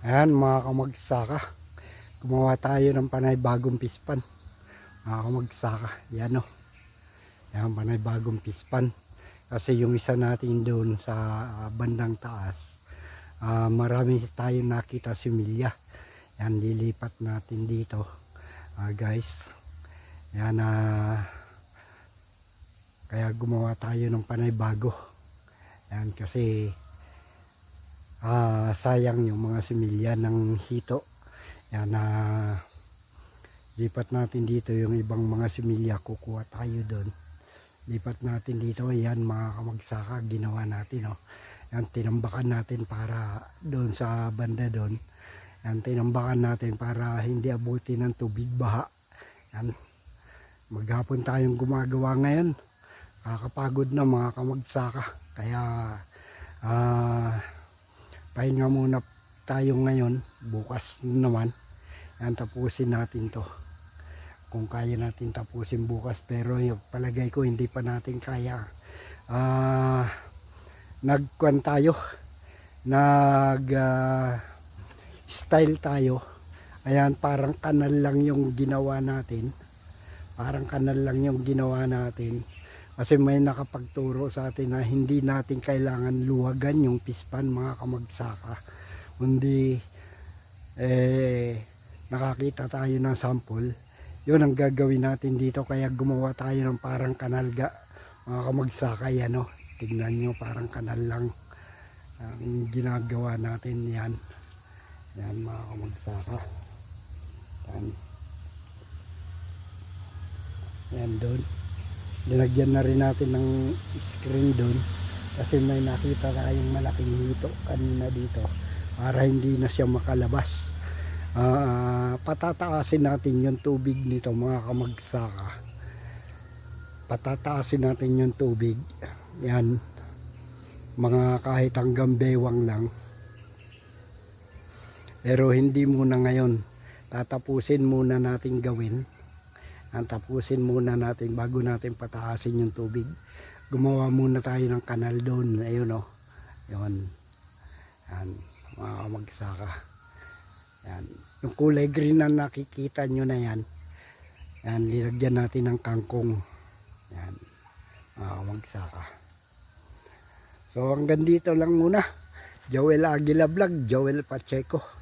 Ayan mga kamagsaka, gumawa tayo ng panay bagong pispan. Mga kamagsaka, yan o. Yan, panay bagong pispan. Kasi yung isa natin doon sa bandang taas, marami tayo nakita similya. Yan, lilipat natin dito guys. Yan, kaya gumawa tayo ng panay bago. Yan, kasi sayang yung mga similya ng hito. Yan, lipat natin dito yung ibang mga similya, kukuha tayo doon, lipat natin dito. Yan mga kamagsaka, ginawa natin yan, tinambakan natin para doon sa banda doon. Yan, tinambakan natin para hindi abutin ng tubig baha. Yan, maghapon tayong gumagawa ngayon, kakapagod na mga kamagsaka, kaya pahinga muna tayo ngayon. Bukas naman yan, tapusin natin to kung kaya natin tapusin bukas, pero yung palagay ko hindi pa natin kaya. Nagkuhan tayo, style tayo. Ayan, parang kanal lang yung ginawa natin, kasi may nakapagturo sa atin na hindi natin kailangan luwagan yung pispan mga kamagsaka, kundi nakakita tayo ng sample, yun ang gagawin natin dito. Kaya gumawa tayo ng parang kanal mga kamagsaka. Yan tignan nyo, parang kanal lang ang ginagawa natin. Yan mga kamagsaka. Yan doon, dinagyan na rin natin ng screen doon, kasi may nakita tayong malaking hito kanina dito, para hindi na siya makalabas. Patataasin natin yung tubig nito mga kamagsaka, patataasin natin yung tubig. Yan, mga kahit hanggang bewang lang, pero hindi muna ngayon. Tatapusin muna natin gawin, tapusin muna natin bago natin pataasin yung tubig. Gumawa muna tayo ng kanal doon. Ayun yun. Yan mga kamagsaka. Yan, yung kulay green na nakikita nyo na yan, linagyan natin ng kangkong. Yan mga kamagsaka. So hanggang dito lang muna. Joel Aguila Vlog, Joel Pacheco.